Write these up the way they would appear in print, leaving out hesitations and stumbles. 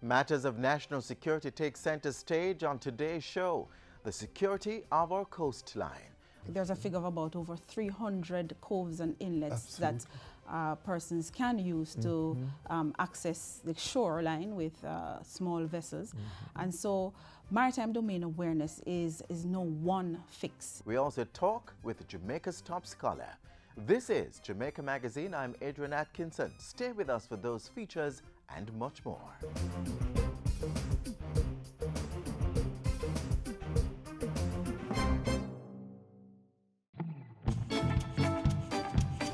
Matters of national security take center stage on today's show. The security of our coastline. There's a figure of about over 300 coves and inlets that persons can use to access the shoreline with small vessels. And so maritime domain awareness is no one fix. We also talk with Jamaica's top scholar. This is Jamaica Magazine. I'm Adrian Atkinson. Stay with us for those features and much more.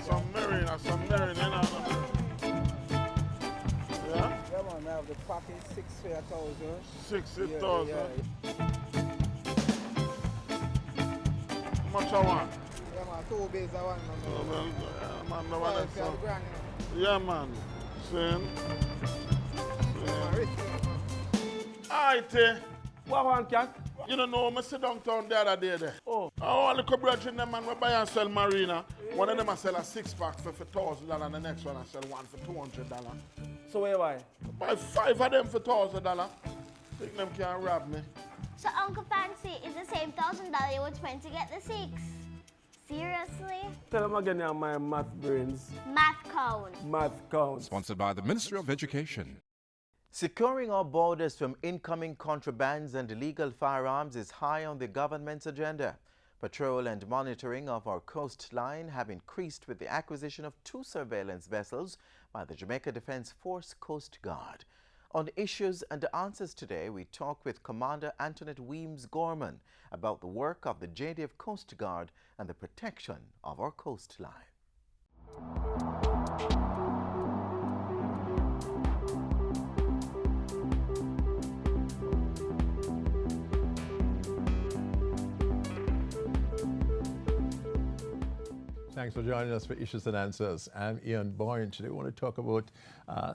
Some marine, you know. Yeah? Yeah, man, I have the pocket 6,000. 6,000. Yeah. How much I want? Yeah, man, 2 bays I want. Yeah, man, the one that's so. Grand, Yeah, man. Same. Alright, what one, cat? you don't know, I sit downtown the other day there. Oh. I want to come brethren them man, we buy and sell marina. One of them I sell a 6-pack for $1,000 and the next one I sell one for $200. So where buy? Buy 5 of them for $1,000. Think them can't rob me. So Uncle Fancy is the same $1,000 you would spend to get the 6? Seriously? Tell them again now, my math brains. Math count. Math count. Sponsored by the Ministry of Education. Securing our borders from incoming contrabands and illegal firearms is high on the government's agenda. Patrol and monitoring of our coastline have increased with the acquisition of 2 surveillance vessels by the Jamaica Defence Force Coast Guard. On issues and answers today, we talk with Commander Antoinette Wemyss-Gorman about the work of the JDF Coast Guard and the protection of our coastline. Thanks for joining us for Issues and Answers. I'm Ian Boyne. Today we want to talk about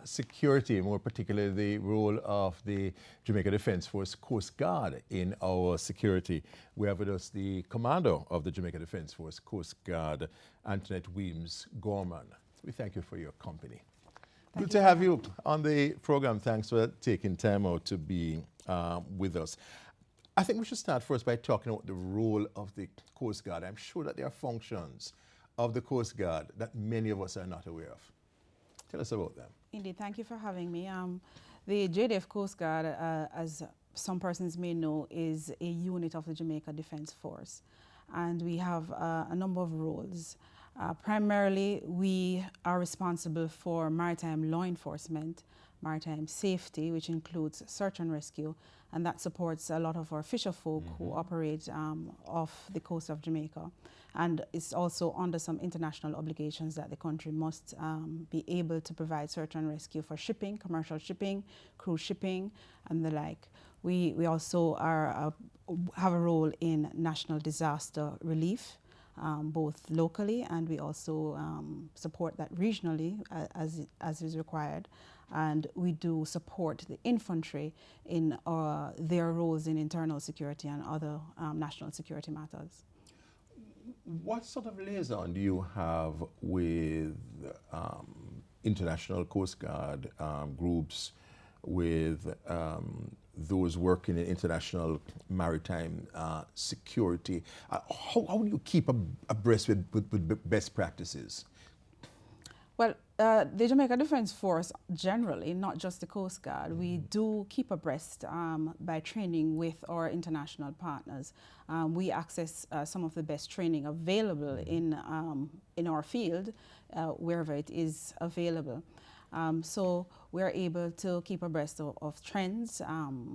security, more particularly the role of the Jamaica Defence Force Coast Guard in our security. We have with us the commander of the Jamaica Defence Force Coast Guard, Antoinette Wemyss-Gorman. We thank you for your company. Good to have you on the program. Thanks for taking time out to be with us. I think we should start first by talking about the role of the Coast Guard. I'm sure that there are functions of the Coast Guard that many of us are not aware of. Tell us about them. Indeed, thank you for having me. The JDF Coast Guard, as some persons may know, is a unit of the Jamaica Defence Force. And we have a number of roles. Primarily, we are responsible for maritime law enforcement, maritime safety, which includes search and rescue, and that supports a lot of our fisher folk who operate off the coast of Jamaica. And it's also under some international obligations that the country must be able to provide search and rescue for shipping, commercial shipping, cruise shipping, and the like. We also have a role in national disaster relief, both locally, and we also support that regionally as is required. And we do support the infantry in their roles in internal security and other national security matters. What sort of liaison do you have with international Coast Guard groups, with those working in international maritime security? How do you keep abreast with best practices? Well, the Jamaica Defence Force generally, not just the Coast Guard, we do keep abreast by training with our international partners. We access some of the best training available in our field, wherever it is available. So we're able to keep abreast of trends.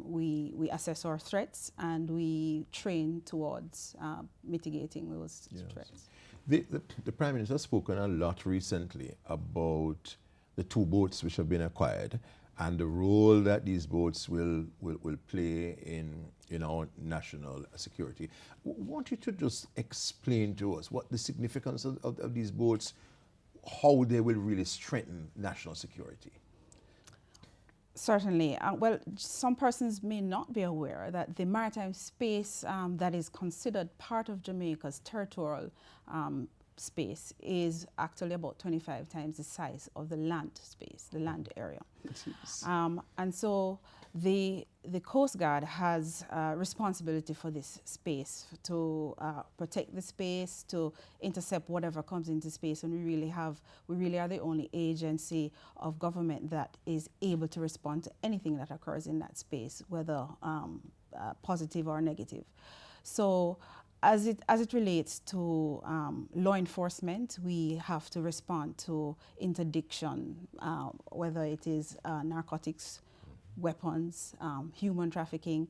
We assess our threats and we train towards mitigating those threats. The Prime Minister has spoken a lot recently about the 2 boats which have been acquired and the role that these boats will play in our national security. I want you to just explain to us what the significance of these boats, how they will really strengthen national security. Certainly. Well, some persons may not be aware that the maritime space that is considered part of Jamaica's territorial space is actually about 25 times the size of the land space, the land area. And so the Coast Guard has responsibility for this space to protect the space, to intercept whatever comes into space, and we really are the only agency of government that is able to respond to anything that occurs in that space, whether positive or negative. So as it relates to law enforcement, we have to respond to interdiction, whether it is narcotics, weapons, human trafficking,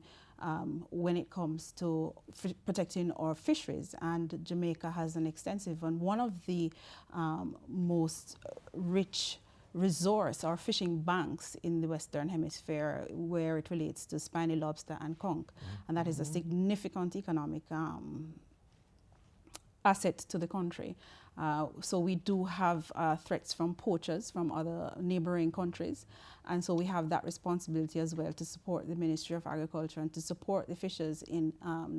when it comes to protecting our fisheries. And Jamaica has an extensive and one of the most rich resource or fishing banks in the Western Hemisphere where it relates to spiny lobster and conch. And that is a significant economic asset to the country. So we do have threats from poachers from other neighboring countries. And so we have that responsibility as well to support the Ministry of Agriculture and to support the fishers in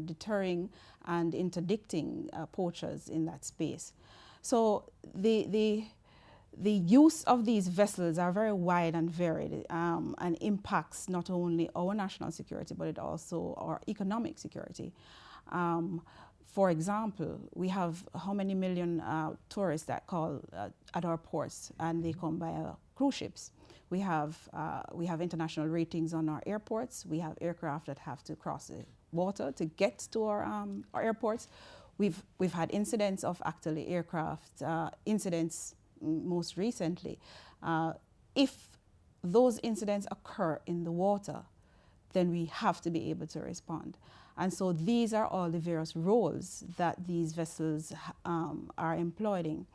deterring and interdicting poachers in that space. So the use of these vessels are very wide and varied and impacts not only our national security, but it also our economic security. For example, we have how many million tourists that call at our ports, and they come by cruise ships. We have international ratings on our airports. We have aircraft that have to cross the water to get to our airports. We've had incidents of actually aircraft incidents. Most recently, if those incidents occur in the water, then we have to be able to respond. And so these are all the various roles that these vessels are employed in.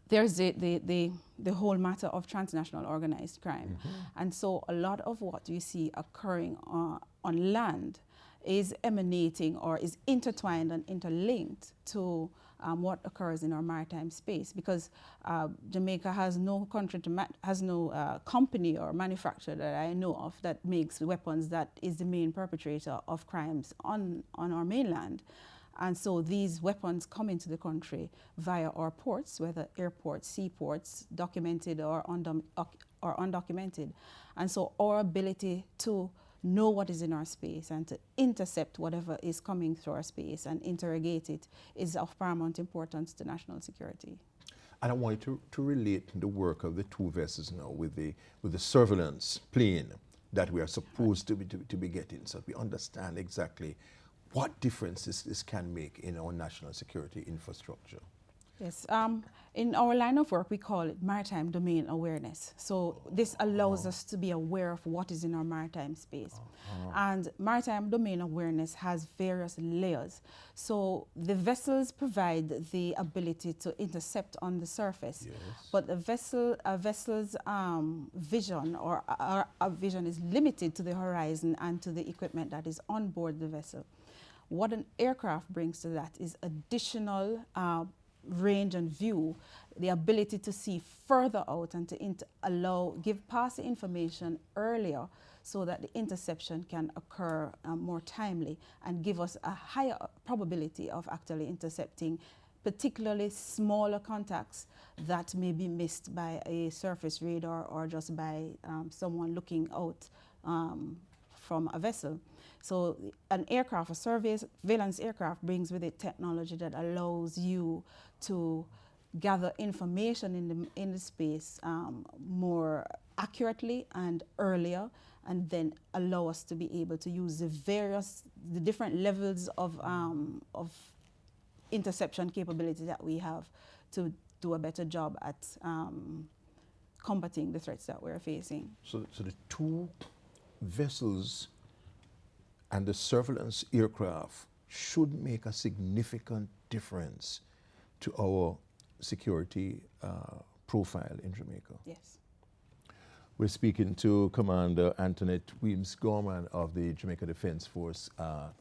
There's the whole matter of transnational organized crime. And so a lot of what you see occurring on land is emanating or is intertwined and interlinked to what occurs in our maritime space, because Jamaica has no company or manufacturer that I know of that makes weapons that is the main perpetrator of crimes on our mainland. And so these weapons come into the country via our ports, whether airports, seaports, documented or undocumented. And so our ability to know what is in our space and to intercept whatever is coming through our space and interrogate it is of paramount importance to national security. And I want you to relate the work of the two vessels now with the surveillance plane that we are supposed to be getting, so we understand exactly what difference this can make in our national security infrastructure. Yes, in our line of work, we call it maritime domain awareness. So this allows us to be aware of what is in our maritime space. And maritime domain awareness has various layers. So the vessels provide the ability to intercept on the surface, but the vessel's vision or our vision is limited to the horizon and to the equipment that is on board the vessel. What an aircraft brings to that is additional range and view, the ability to see further out and to pass the information earlier so that the interception can occur more timely and give us a higher probability of actually intercepting particularly smaller contacts that may be missed by a surface radar or just by someone looking out from a vessel. So an aircraft, a surveillance aircraft, brings with it technology that allows you to gather information in the space more accurately and earlier, and then allow us to be able to use the different levels of interception capability that we have to do a better job at combating the threats that we're facing. So the two vessels and the surveillance aircraft should make a significant difference to our security profile in Jamaica. Yes. We're speaking to Commander Antoinette Wemyss-Gorman of the Jamaica Defence Force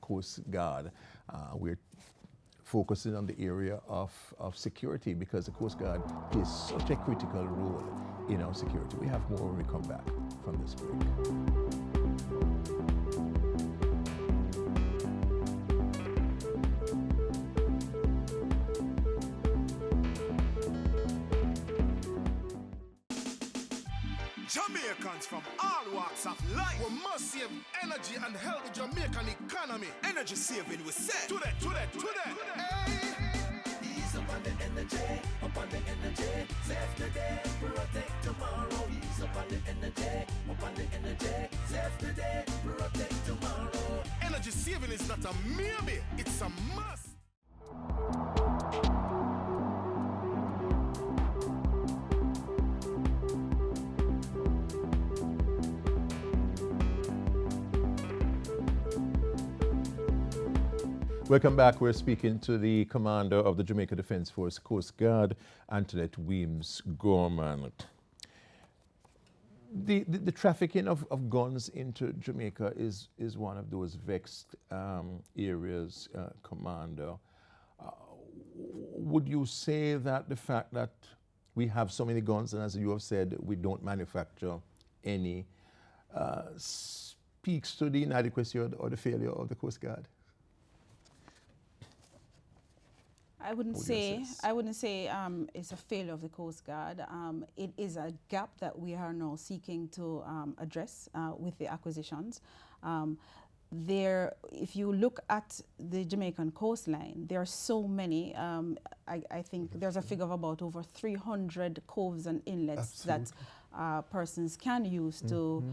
Coast Guard. We're focusing on the area of security because the Coast Guard plays such a critical role in our security. We have more when we come back from this break. Jamaicans from all walks of life. We must save energy and help the Jamaican economy. Energy saving, we say. Today. Ease up on the energy, up on the energy. Save today, protect tomorrow. Ease up on the energy, up on the energy. Save today, protect tomorrow. Energy saving is not a maybe, it's a must. Welcome back. We're speaking to the commander of the Jamaica Defence Force Coast Guard, Antoinette Wemyss-Gorman. The trafficking of guns into Jamaica is one of those vexed areas, Commander. Would you say that the fact that we have so many guns, and as you have said, we don't manufacture any, speaks to the inadequacy or the failure of the Coast Guard? I wouldn't say it's a failure of the Coast Guard. It is a gap that we are now seeking to address with the acquisitions. If you look at the Jamaican coastline, there are so many. I think there's a figure of about over 300 coves and inlets that persons can use to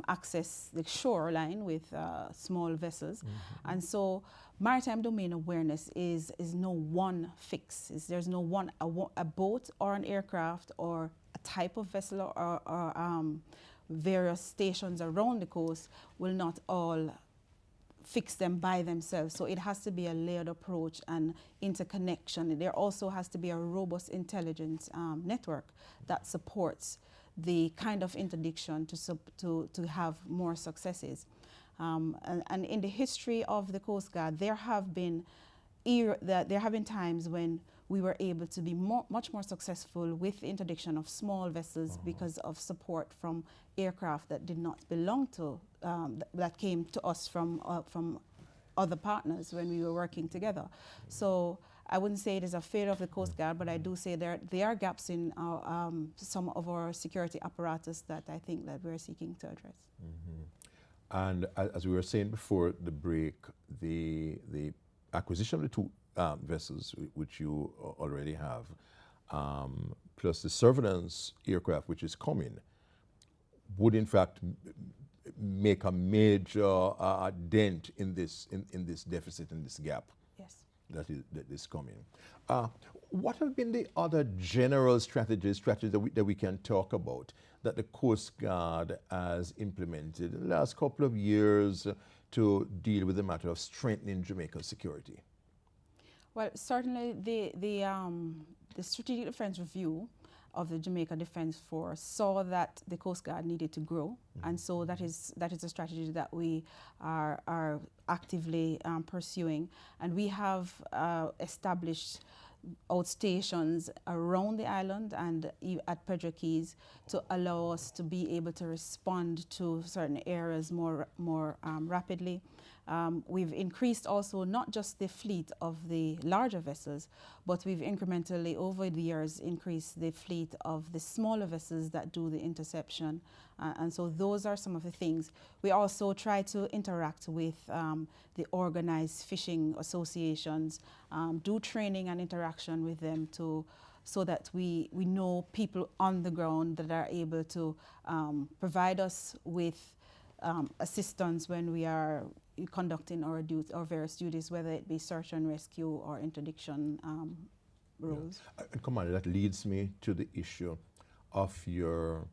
access the shoreline with small vessels. And so maritime domain awareness is no one fix. There's no one, a boat or an aircraft or a type of vessel or various stations around the coast will not all fix them by themselves. So it has to be a layered approach and interconnection. There also has to be a robust intelligence network that supports the kind of interdiction to have more successes. And in the history of the Coast Guard, there have been times when we were able to be much more successful with the interdiction of small vessels because of support from aircraft that did not belong to, that came to us from other partners when we were working together. So I wouldn't say it is a failure of the Coast Guard, but I do say there are gaps in some of our security apparatus that I think that we're seeking to address. And as we were saying before the break, the acquisition of the two vessels, which you already have, plus the surveillance aircraft, which is coming, would in fact make a major dent in this deficit, in this gap. Yes. That is coming. What have been the other general strategies that we can talk about that the Coast Guard has implemented in the last couple of years to deal with the matter of strengthening Jamaica's security? Well, certainly the Strategic Defence Review of the Jamaica Defence Force saw that the Coast Guard needed to grow, and so that is a strategy that we are actively pursuing, and we have established outstations around the island and at Pedro Keys to allow us to be able to respond to certain areas more rapidly. We've increased also not just the fleet of the larger vessels, but we've incrementally over the years increased the fleet of the smaller vessels that do the interception. And so those are some of the things. We also try to interact with the organized fishing associations, do training and interaction with them so that we know people on the ground that are able to provide us with assistance when we are conducting our various duties, whether it be search and rescue or interdiction roles. Yeah. Commander, that leads me to the issue of your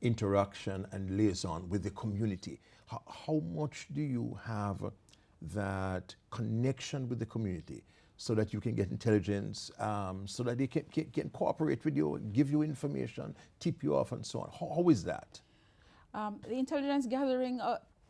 interaction and liaison with the community. How much do you have that connection with the community so that you can get intelligence, so that they can cooperate with you, give you information, tip you off and so on? How is that? The intelligence gathering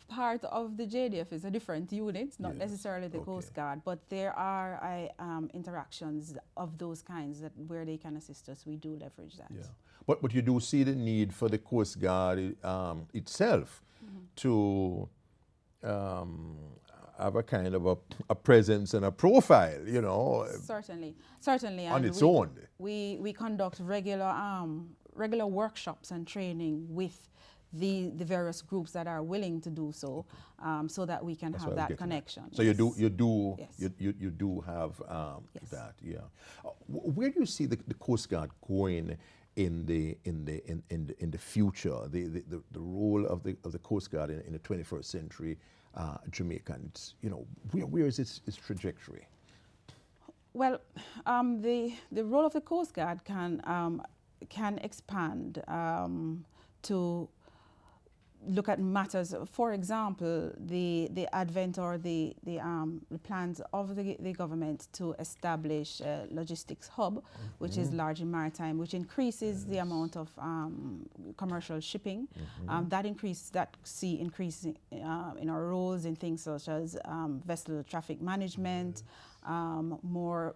part of the JDF is a different unit, not necessarily the Coast Guard, but there are interactions of those kinds that where they can assist us. We do leverage that. Yeah. But you do see the need for the Coast Guard itself to have a kind of a presence and a profile, you know. Certainly. On its own. We conduct regular regular workshops and training with the various groups that are willing to do so, so that we can That's have what I was that getting at. connection. So Yes. you do have Yes. that, yeah. Where do you see the Coast Guard going in the future? The role of the Coast Guard in the 21st century Jamaica, and where is its trajectory? Well, the role of the Coast Guard can expand to look at matters. For example, the advent or the plans of the government to establish a logistics hub, which is largely maritime, which increases the amount of commercial shipping. That see increasing in our roles in things such as vessel traffic management, more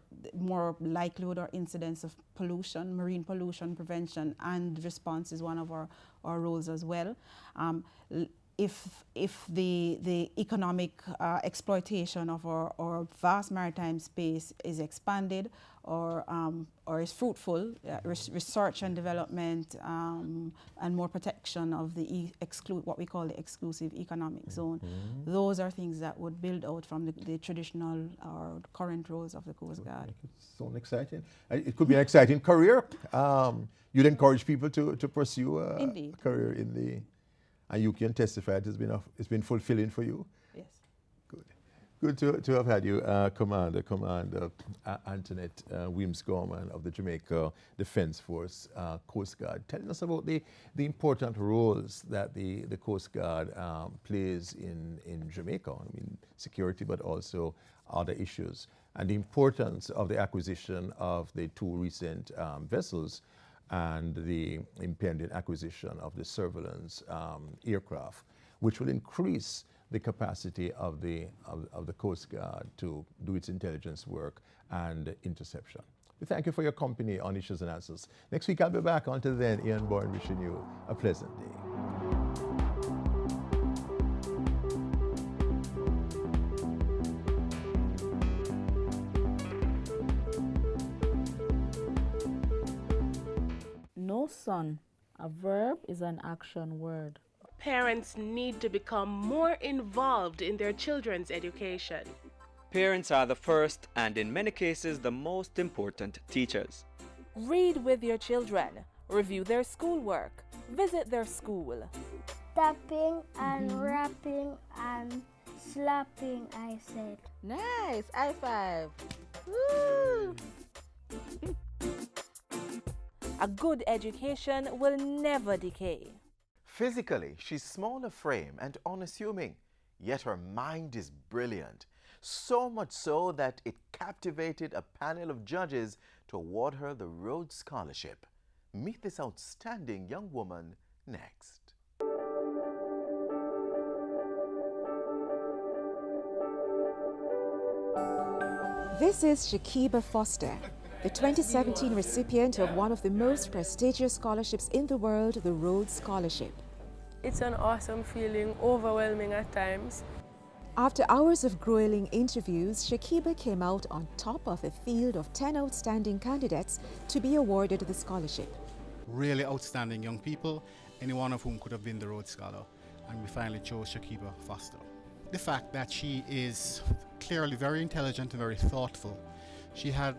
likelihood or incidence of pollution, marine pollution prevention and response is one of our roles as well. If the economic exploitation of our vast maritime space is expanded or is fruitful, research and development and more protection of the what we call the exclusive economic zone, those are things that would build out from the traditional or current roles of the Coast Guard. It's so exciting. It could be an exciting career. You'd encourage people to pursue a career in the. And you can testify it's been fulfilling for you. Yes. Good to have had you, Commander Antoinette Wemyss-Gorman of the Jamaica Defence Force Coast Guard, telling us about the important roles that the Coast Guard plays in Jamaica. I mean, security, but also other issues, and the importance of the acquisition of the two recent vessels and the impending acquisition of the surveillance aircraft, which will increase the capacity of the Coast Guard to do its intelligence work and interception. We thank you for your company on Issues and Answers. Next week I'll be back. Until then, Ian Bourne wishing you a pleasant day. No son, a verb is an action word. Parents need to become more involved in their children's education. Parents are the first and in many cases the most important teachers. Read with your children, review their schoolwork, visit their school. Tapping and rapping and slapping, I said. Nice, high five. Woo! A good education will never decay. Physically, she's small of frame and unassuming, yet her mind is brilliant. So much so that it captivated a panel of judges to award her the Rhodes Scholarship. Meet this outstanding young woman next. This is Shakiba Foster, the 2017 recipient of one of the most prestigious scholarships in the world, the Rhodes Scholarship. It's an awesome feeling, overwhelming at times. After hours of grueling interviews, Shakiba came out on top of a field of 10 outstanding candidates to be awarded the scholarship. Really outstanding young people, any one of whom could have been the Rhodes Scholar, and we finally chose Shakiba Foster. The fact that she is clearly very intelligent and very thoughtful. She had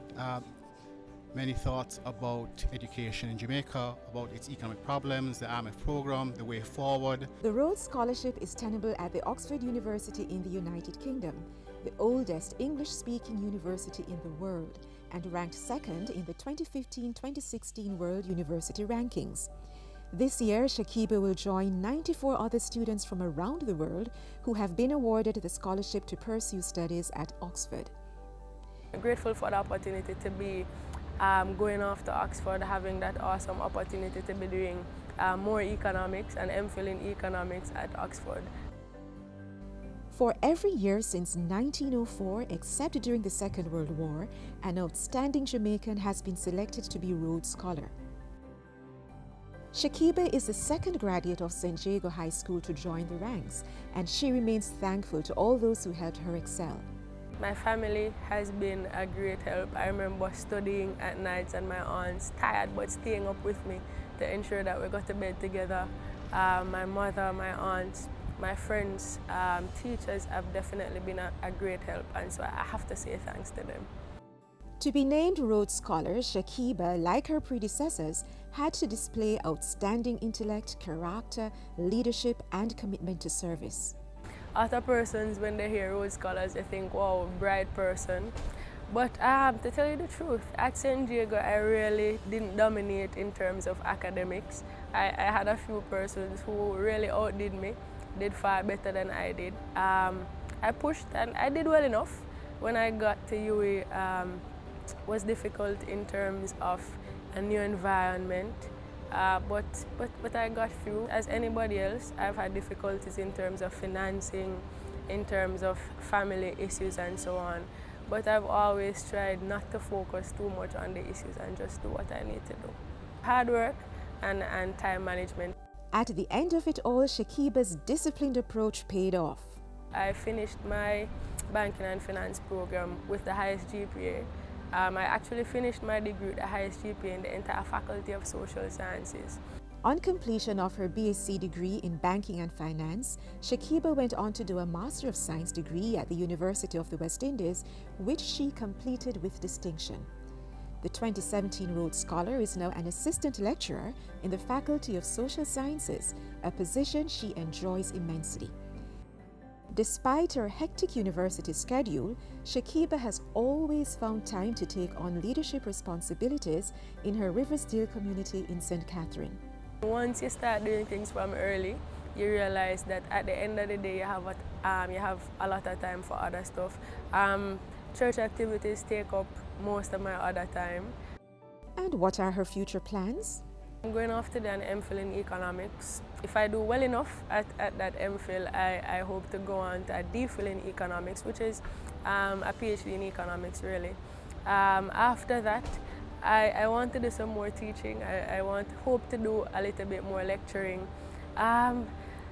many thoughts about education in Jamaica, about its economic problems, the IMF program, the way forward. The Rhodes Scholarship is tenable at the Oxford University in the United Kingdom, the oldest English-speaking university in the world, and ranked second in the 2015-2016 World University Rankings. This year, Shakiba will join 94 other students from around the world who have been awarded the scholarship to pursue studies at Oxford. I'm grateful for the opportunity to be going off to Oxford, having that awesome opportunity to be doing more economics and MPhil in economics at Oxford. For every year since 1904, except during the Second World War, an outstanding Jamaican has been selected to be Rhodes Scholar. Shakiba is the second graduate of St. Jago High School to join the ranks, and she remains thankful to all those who helped her excel. My family has been a great help. I remember studying at nights and my aunts, tired but staying up with me to ensure that we got to bed together. My mother, my aunts, my friends, teachers have definitely been a great help, and so I have to say thanks to them. To be named Rhodes Scholar, Shakiba, like her predecessors, had to display outstanding intellect, character, leadership, and commitment to service. Other persons, when they hear Rhodes Scholars, they think, wow, bright person. But to tell you the truth, at St. Diego, I really didn't dominate in terms of academics. I had a few persons who really outdid me, did far better than I did. I pushed and I did well enough. When I got to UWI, was difficult in terms of a new environment, but I got through. As anybody else, I've had difficulties in terms of financing, in terms of family issues and so on. But I've always tried not to focus too much on the issues and just do what I need to do. Hard work and time management. At the end of it all, Shakiba's disciplined approach paid off. I finished my banking and finance program with the highest GPA. I actually finished my degree with the highest GPA in the entire Faculty of Social Sciences. On completion of her BSc degree in Banking and Finance, Shakiba went on to do a Master of Science degree at the University of the West Indies, which she completed with distinction. The 2017 Rhodes Scholar is now an assistant lecturer in the Faculty of Social Sciences, a position she enjoys immensely. Despite her hectic university schedule, Shakiba has always found time to take on leadership responsibilities in her Riversdale community in St. Catherine. Once you start doing things from early, you realize that at the end of the day you have a lot of time for other stuff. Church activities take up most of my other time. And what are her future plans? I'm going off to do an MPhil in economics. If I do well enough at that MPhil, I hope to go on to a DPhil in economics, which is a PhD in economics, really. After that, I want to do some more teaching. I hope to do a little bit more lecturing. And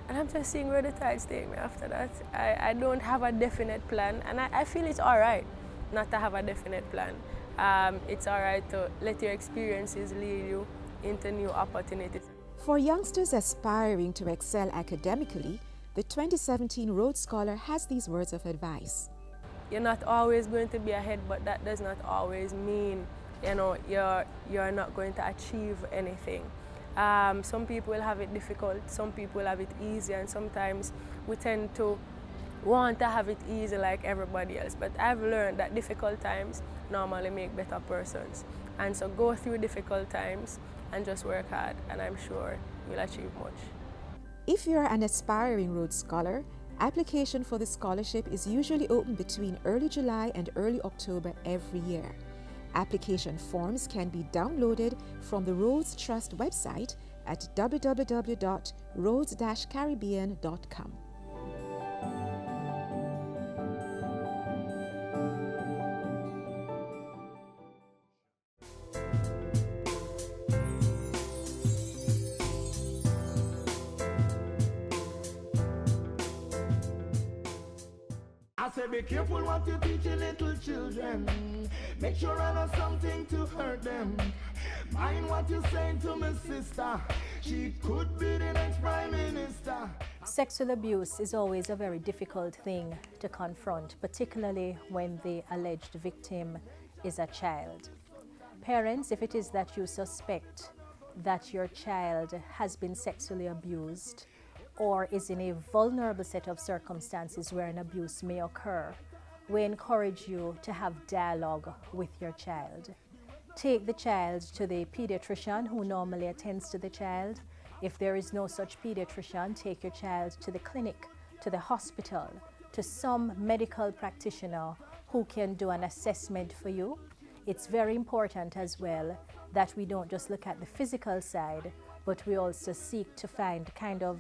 I'm just seeing where the tides take me after that. I don't have a definite plan, and I feel it's all right not to have a definite plan. It's all right to let your experiences lead you into new opportunities. For youngsters aspiring to excel academically, the 2017 Rhodes Scholar has these words of advice. You're not always going to be ahead, but that does not always mean you're not going to achieve anything. Some people will have it difficult, some people have it easy, and sometimes we tend to want to have it easy like everybody else. But I've learned that difficult times normally make better persons. And so go through difficult times and just work hard, and I'm sure you'll achieve much. If you're an aspiring Rhodes Scholar, application for the scholarship is usually open between early July and early October every year. Application forms can be downloaded from the Rhodes Trust website at www.rhodes-caribbean.com. I say be careful what you teach your little children. Make sure I know something to hurt them. Mind what you saying to my sister. She could be the next Prime Minister. Sexual abuse is always a very difficult thing to confront, particularly when the alleged victim is a child. Parents, if it is that you suspect that your child has been sexually abused or is in a vulnerable set of circumstances where an abuse may occur, we encourage you to have dialogue with your child. Take the child to the pediatrician who normally attends to the child. If there is no such pediatrician, take your child to the clinic, to the hospital, to some medical practitioner who can do an assessment for you. It's very important as well that we don't just look at the physical side, but we also seek to find the kind of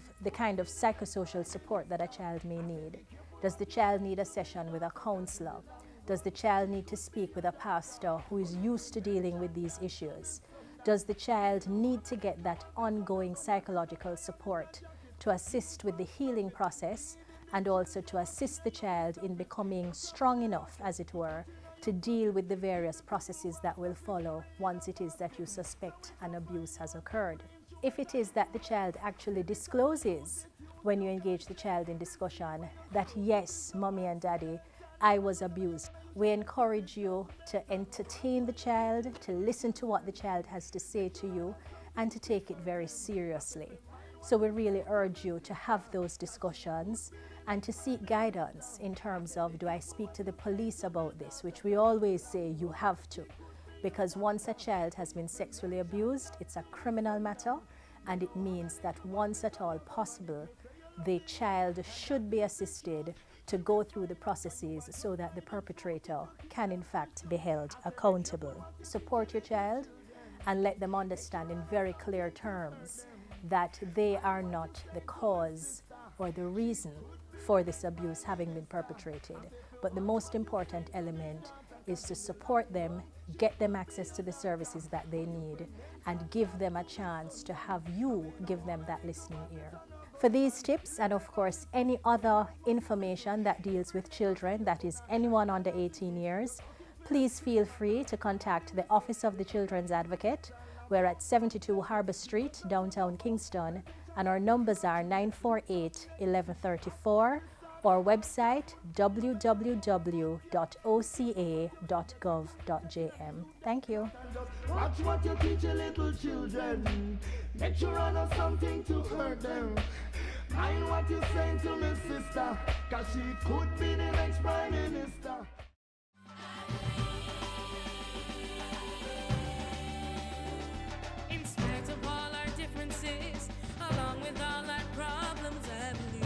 psychosocial support that a child may need. Does the child need a session with a counselor? Does the child need to speak with a pastor who is used to dealing with these issues? Does the child need to get that ongoing psychological support to assist with the healing process and also to assist the child in becoming strong enough, as it were, to deal with the various processes that will follow once it is that you suspect an abuse has occurred. If it is that the child actually discloses, when you engage the child in discussion, that yes, mommy and daddy, I was abused, we encourage you to entertain the child, to listen to what the child has to say to you, and to take it very seriously. So we really urge you to have those discussions and to seek guidance in terms of, do I speak to the police about this, which we always say you have to, because once a child has been sexually abused, it's a criminal matter, and it means that once at all possible, the child should be assisted to go through the processes so that the perpetrator can in fact be held accountable. Support your child and let them understand in very clear terms that they are not the cause or the reason for this abuse having been perpetrated. But the most important element is to support them, get them access to the services that they need, and give them a chance to have you give them that listening ear. For these tips, and of course any other information that deals with children, that is anyone under 18 years, please feel free to contact the Office of the Children's Advocate. We're at 72 Harbour Street, downtown Kingston, and our numbers are 948-1134, or website www.oca.gov.jm. Thank you. Watch what you teach your little children. Make sure I know something to hurt them. Mind what you say to me sister, cause she could be the next Prime Minister. In spite of all our differences, along with all our problems, I believe.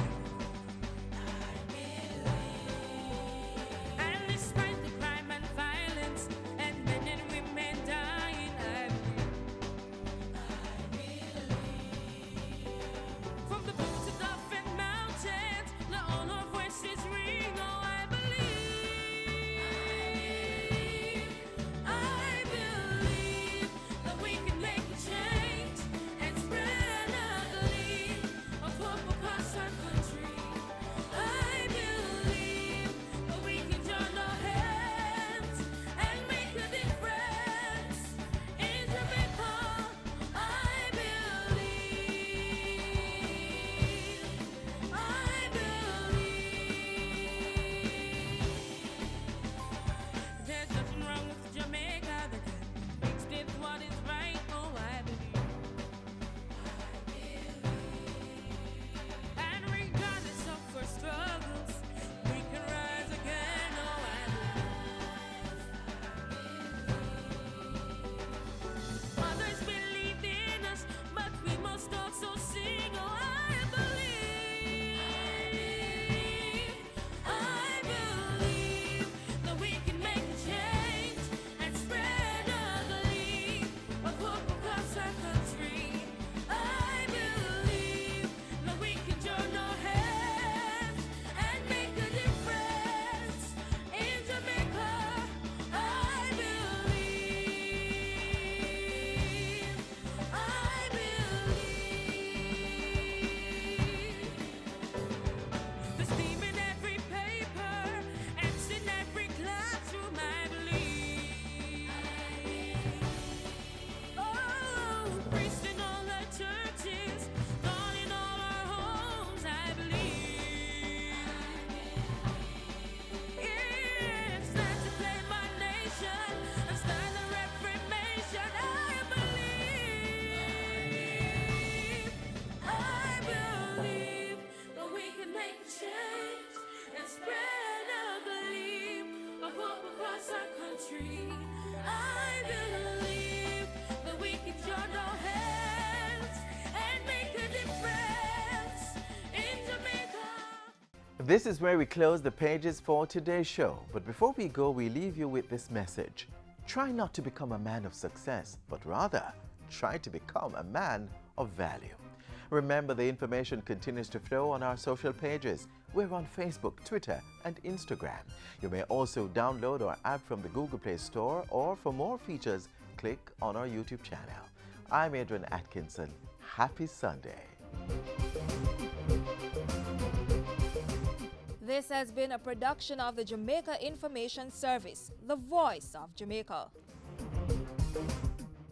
And despite the crime and violence and men and women dying, I believe. From the boots to Dolphin Mountains, let all our voices ring. Oh, I believe. I believe that we can make a change and spread a gleam of hope across our country. I believe that we can join our hands and make a difference in Jamaica. I believe. I believe. There's nothing wrong with Jamaica that can fix it what is right. Oh, I believe. And regardless of our struggles, we can rise again. Oh, I believe. Mothers believed in us, but we must also sing. Oh, I believe. I believe that we can make a change and spread a gleam of hope across our country. I believe that we can join our hands and make a difference in Jamaica. I believe. I believe. There's steam in every paper and in every classroom, I believe. Oh, priests in all our churches, God in all our homes, I believe. It's time to claim our nation and start the Reformation, I believe. I believe that we can make a change and spread a gleam of hope across our country. I believe that we can join our hands and make a difference in Jamaica. This is where we close the pages for today's show. But before we go, we leave you with this message. Try not to become a man of success, but rather try to become a man of value. Remember, the information continues to flow on our social pages. We're on Facebook, Twitter, and Instagram. You may also download our app from the Google Play Store, or for more features, click on our YouTube channel. I'm Adrian Atkinson. Happy Sunday. This has been a production of the Jamaica Information Service, the voice of Jamaica.